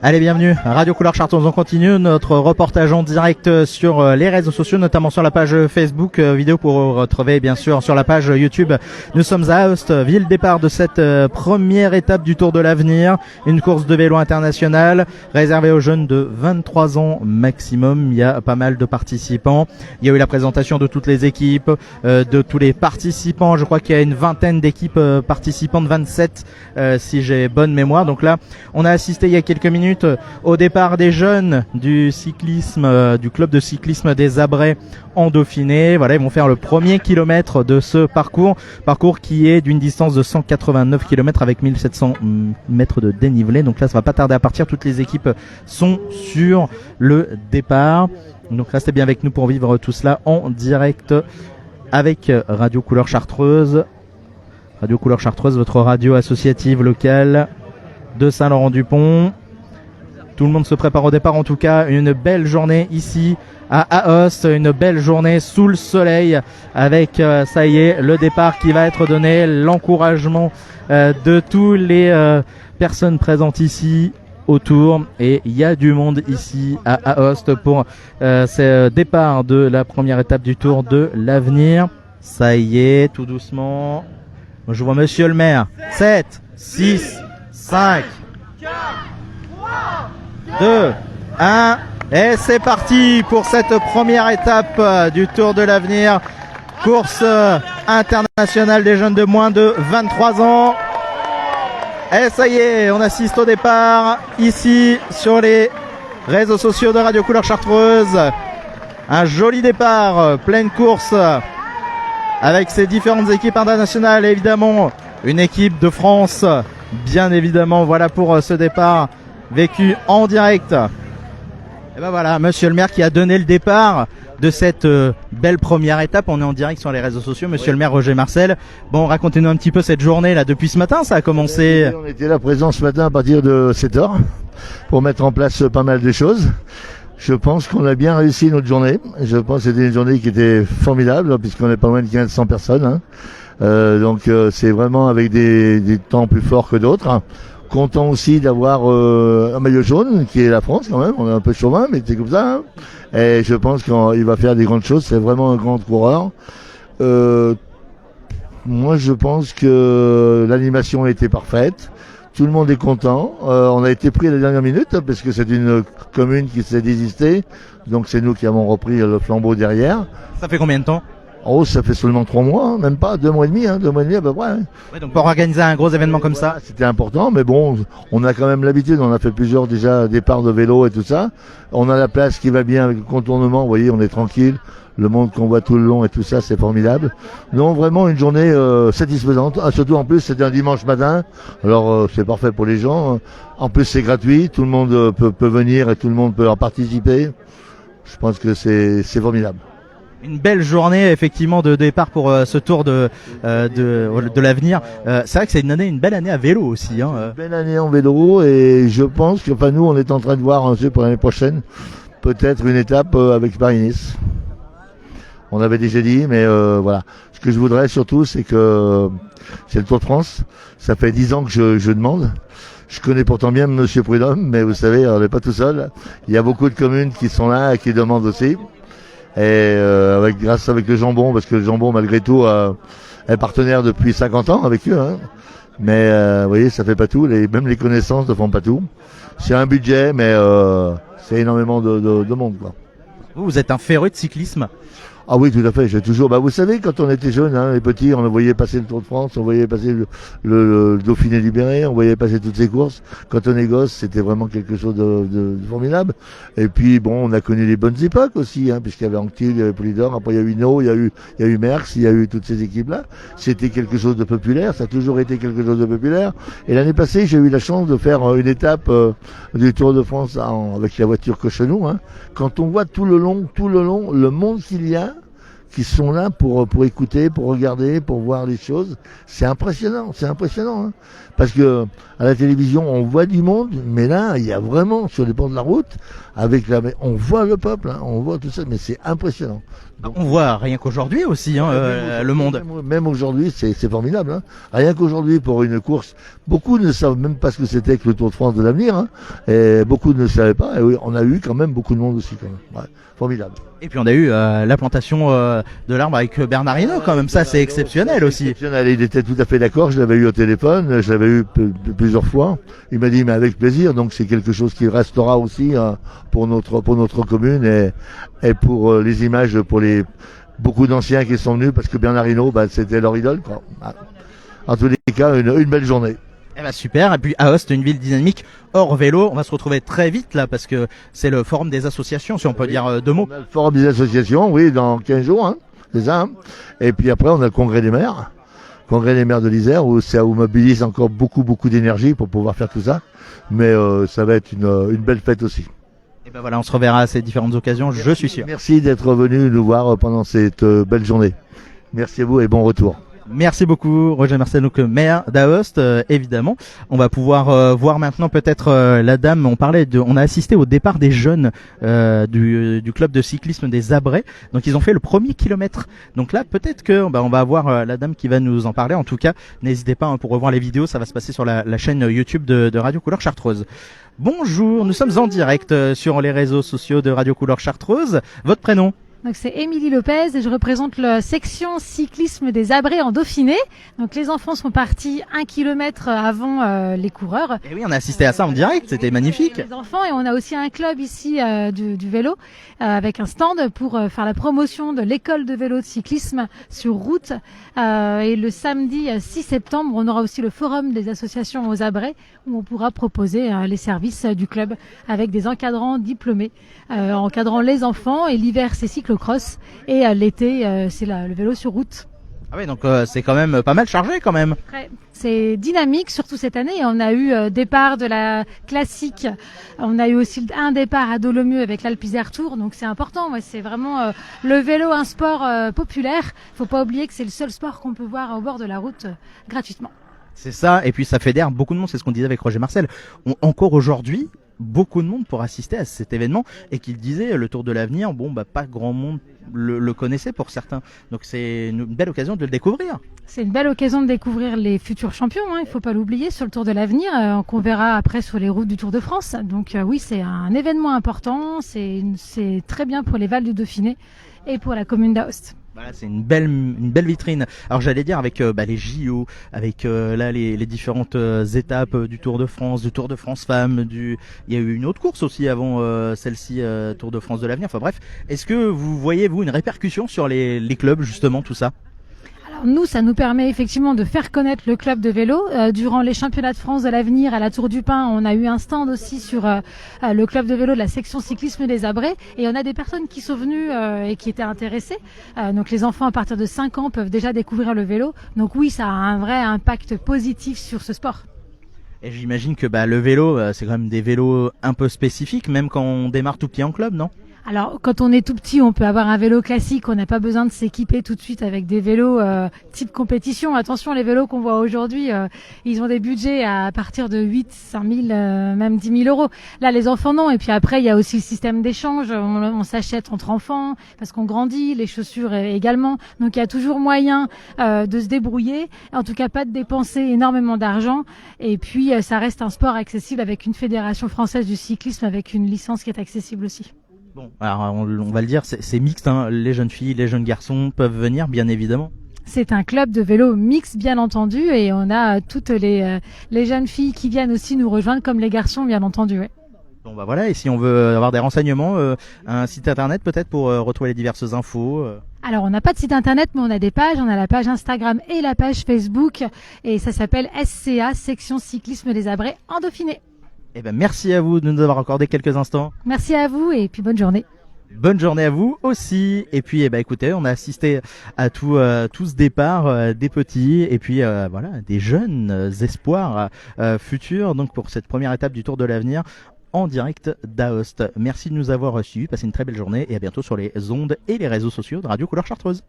Allez, bienvenue à Radio Couleur Chartreuse. On continue notre reportage en direct sur les réseaux sociaux, notamment sur la page Facebook, vidéo pour retrouver bien sûr sur la page YouTube. Nous sommes à Aoste, ville départ de cette première étape du Tour de l'Avenir, une course de vélo internationale réservée aux jeunes de 23 ans maximum. Il y a pas mal de participants. Il y a eu la présentation de toutes les équipes, de tous les participants. Je crois qu'il y a une vingtaine d'équipes participantes, 27 si j'ai bonne mémoire. Donc là, on a assisté il y a quelques minutes au départ des jeunes du cyclisme, du club de cyclisme des Abrais en Dauphiné. Voilà, ils vont faire le premier kilomètre de ce parcours qui est d'une distance de 189 km avec 1700 mètres de dénivelé. Donc là, ça va pas tarder à partir. Toutes les équipes sont sur le départ. Donc restez bien avec nous pour vivre tout cela en direct avec Radio Couleur Chartreuse. Radio Couleur Chartreuse, votre radio associative locale de Saint-Laurent-du-Pont. Tout le monde se prépare au départ, en tout cas une belle journée ici à Aoste, une belle journée sous le soleil avec, ça y est, le départ qui va être donné, l'encouragement de tous les personnes présentes ici autour, et il y a du monde ici à Aoste pour ce départ de la première étape du Tour de l'Avenir. Ça y est, tout doucement. Je vois monsieur le maire. 7, 6, 5, 2, 1, et c'est parti pour cette première étape du Tour de l'Avenir. Course internationale des jeunes de moins de 23 ans. Et ça y est, on assiste au départ ici sur les réseaux sociaux de Radio Couleur Chartreuse. Un joli départ, pleine course avec ces différentes équipes internationales. Et évidemment, une équipe de France, bien évidemment. Voilà pour ce départ vécu en direct. Et ben voilà, monsieur le maire qui a donné le départ de cette belle première étape. On est en direct sur les réseaux sociaux, monsieur le maire Roger Marcel. Bon, racontez-nous un petit peu cette journée là. Depuis ce matin, ça a commencé. On était là présent ce matin à partir de 7h pour mettre en place pas mal de choses. Je pense qu'on a bien réussi notre journée. Je pense que c'était une journée qui était formidable puisqu'on est pas loin de 1500 personnes. Donc c'est vraiment avec des temps plus forts que d'autres. Content aussi d'avoir un maillot jaune qui est la France quand même. On est un peu chauvin, mais c'est comme ça. Et je pense qu'il va faire des grandes choses. C'est vraiment un grand coureur. Moi, je pense que l'animation a été parfaite. Tout le monde est content. On a été pris à la dernière minute parce que c'est une commune qui s'est désistée. Donc c'est nous qui avons repris le flambeau derrière. Ça fait combien de temps ? Oh, ça fait seulement 3 mois, même pas, 2 mois et demi, 2 mois et demi à peu près. Ouais, donc pour organiser un gros événement comme ça, c'était important, mais bon, on a quand même l'habitude, on a fait plusieurs déjà départs de vélo et tout ça. On a la place qui va bien avec le contournement, vous voyez, on est tranquille. Le monde qu'on voit tout le long et tout ça, c'est formidable. Non, vraiment une journée satisfaisante. Surtout en plus, c'était un dimanche matin, alors c'est parfait pour les gens. En plus, c'est gratuit, tout le monde peut venir et tout le monde peut en participer. Je pense que c'est formidable. Une belle journée effectivement de départ pour ce Tour de l'Avenir. C'est vrai que c'est une belle année à vélo aussi. Une belle année en vélo, et je pense que nous on est en train de voir un peu pour l'année prochaine peut-être une étape avec Paris-Nice. On avait déjà dit, mais voilà. Ce que je voudrais surtout, c'est que c'est le Tour de France. Ça fait 10 ans que je demande. Je connais pourtant bien Monsieur Prudhomme, mais vous savez, on n'est pas tout seul. Il y a beaucoup de communes qui sont là et qui demandent aussi. Et grâce avec le Jambon, parce que le Jambon malgré tout est partenaire depuis 50 ans avec eux. Mais vous voyez, ça fait pas tout. Même les connaissances ne font pas tout. C'est un budget, mais c'est énormément de monde, quoi. Vous êtes un féru de cyclisme. Ah oui, tout à fait. J'ai toujours. Vous savez, quand on était jeunes, les petits, on voyait passer le Tour de France, on voyait passer le Dauphiné libéré, on voyait passer toutes ces courses. Quand on est gosse, c'était vraiment quelque chose de formidable. Et puis bon, on a connu les bonnes époques aussi, puisqu'il y avait Anquetil, il y avait Polydor, après il y a eu No, il y a eu Merckx, il y a eu toutes ces équipes-là. C'était quelque chose de populaire, ça a toujours été quelque chose de populaire. Et l'année passée, j'ai eu la chance de faire une étape du Tour de France avec la voiture Cochenou. Quand on voit tout le long, le monde qu'il y a, qui sont là pour écouter, pour regarder, pour voir les choses. C'est impressionnant. Parce que à la télévision, on voit du monde, mais là, il y a vraiment, sur les bords de la route, on voit le peuple, on voit tout ça, mais c'est impressionnant. Donc, On voit rien qu'aujourd'hui aussi le monde. Même aujourd'hui, c'est formidable. Hein. Rien qu'aujourd'hui, pour une course, beaucoup ne savent même pas ce que c'était que le Tour de France de l'avenir. Hein. Et beaucoup ne savaient pas. Et oui, on a eu quand même beaucoup de monde aussi. Quand même. Ouais, formidable. Et puis on a eu la plantation de l'arbre avec Bernard Hinault quand même. Ça, c'est exceptionnel aussi. Exceptionnel. Il était tout à fait d'accord. Je l'avais eu au téléphone. Je l'avais eu plusieurs fois. Il m'a dit, mais avec plaisir. Donc c'est quelque chose qui restera aussi pour notre commune et pour les images, pour les beaucoup d'anciens qui sont venus, parce que Bernard Hinault, c'était leur idole, quoi. En tous les cas, une belle journée. Eh ben super. Et puis Aoste, une ville dynamique hors vélo. On va se retrouver très vite là parce que c'est le forum des associations, si on peut dire deux mots. On a le forum des associations, oui, dans 15 jours, hein, c'est ça. Hein. Et puis après, on a le congrès des maires. Congrès des maires de l'Isère, où ça mobilise encore beaucoup d'énergie pour pouvoir faire tout ça. Mais ça va être une belle fête aussi. Et ben voilà, on se reverra à ces différentes occasions, je suis sûr. Merci d'être venu nous voir pendant cette belle journée. Merci à vous et bon retour. Merci beaucoup Roger Marcel, donc maire d'Aoste, évidemment. On va pouvoir voir maintenant peut-être la dame. On a assisté au départ des jeunes du club de cyclisme des Abrets. Donc ils ont fait le premier kilomètre. Donc là peut-être que on va avoir la dame qui va nous en parler. En tout cas, n'hésitez pas pour revoir les vidéos. Ça va se passer sur la chaîne YouTube de Radio Couleur Chartreuse. Bonjour, nous sommes en direct sur les réseaux sociaux de Radio Couleur Chartreuse. Votre prénom? Donc c'est Émilie Lopez et je représente la section cyclisme des Abrets en Dauphiné. Donc les enfants sont partis 1 kilomètre avant les coureurs. Et oui, on a assisté à ça en direct, c'était magnifique. Les enfants, et on a aussi un club ici du vélo avec un stand pour faire la promotion de l'école de vélo de cyclisme sur route. Et le samedi 6 septembre, on aura aussi le forum des associations aux Abrets où on pourra proposer les services du club avec des encadrants diplômés encadrant les enfants. Et l'hiver, c'est cyclocross et l'été, c'est le vélo sur route. Ah oui, donc c'est quand même pas mal chargé quand même. C'est dynamique, surtout cette année. On a eu départ de la classique. On a eu aussi un départ à Dolomieu avec l'Alpe Isère Tour. Donc c'est important. Ouais, c'est vraiment le vélo, un sport populaire. Faut pas oublier que c'est le seul sport qu'on peut voir au bord de la route gratuitement. C'est ça. Et puis ça fédère beaucoup de monde. C'est ce qu'on disait avec Roger Marcel. Encore aujourd'hui, beaucoup de monde pour assister à cet événement, et qu'il disait le Tour de l'Avenir, pas grand monde le connaissait pour certains, donc c'est une belle occasion de le découvrir. C'est une belle occasion de découvrir les futurs champions, il faut pas l'oublier, sur le Tour de l'Avenir, qu'on verra après sur les routes du Tour de France. Donc oui, c'est un événement important, c'est très bien pour les Vals du Dauphiné et pour la commune d'Aoste. Voilà, c'est une belle vitrine. Alors j'allais dire avec les JO, avec les différentes étapes du Tour de France, du Tour de France Femmes, il y a eu une autre course aussi avant celle-ci, Tour de France de l'avenir. Enfin bref, est-ce que vous voyez une répercussion sur les clubs justement, tout ça? Alors nous, ça nous permet effectivement de faire connaître le club de vélo. Durant les championnats de France de l'avenir à la Tour du Pin, on a eu un stand aussi sur le club de vélo de la section cyclisme des Abrets, et on a des personnes qui sont venues et qui étaient intéressées. Donc les enfants à partir de 5 ans peuvent déjà découvrir le vélo. Donc oui, ça a un vrai impact positif sur ce sport. Et j'imagine que le vélo, c'est quand même des vélos un peu spécifiques, même quand on démarre tout petit en club, non? Alors, quand on est tout petit, on peut avoir un vélo classique. On n'a pas besoin de s'équiper tout de suite avec des vélos type compétition. Attention, les vélos qu'on voit aujourd'hui, ils ont des budgets à partir de 8, 5 000, même 10 000 euros. Là, les enfants, non. Et puis après, il y a aussi le système d'échange. On s'achète entre enfants parce qu'on grandit, les chaussures également. Donc, il y a toujours moyen de se débrouiller. En tout cas, pas de dépenser énormément d'argent. Et puis, ça reste un sport accessible avec une fédération française du cyclisme avec une licence qui est accessible aussi. Bon, alors on va le dire, c'est mixte, hein. Les jeunes filles, les jeunes garçons peuvent venir, bien évidemment. C'est un club de vélo mixte, bien entendu, et on a toutes les jeunes filles qui viennent aussi nous rejoindre, comme les garçons, bien entendu. Ouais. Bon voilà, et si on veut avoir des renseignements, un site internet peut-être pour retrouver les diverses infos. Alors on n'a pas de site internet, mais on a des pages. On a la page Instagram et la page Facebook, et ça s'appelle SCA, Section Cyclisme des Abrets en Dauphiné. Eh ben merci à vous de nous avoir accordé quelques instants. Merci à vous et puis bonne journée. Bonne journée à vous aussi. Et puis écoutez, on a assisté à tout ce départ des petits et puis des jeunes espoirs futurs, donc pour cette première étape du Tour de l'Avenir en direct d'Aoste. Merci de nous avoir suivis, passez une très belle journée et à bientôt sur les ondes et les réseaux sociaux de Radio Couleur Chartreuse.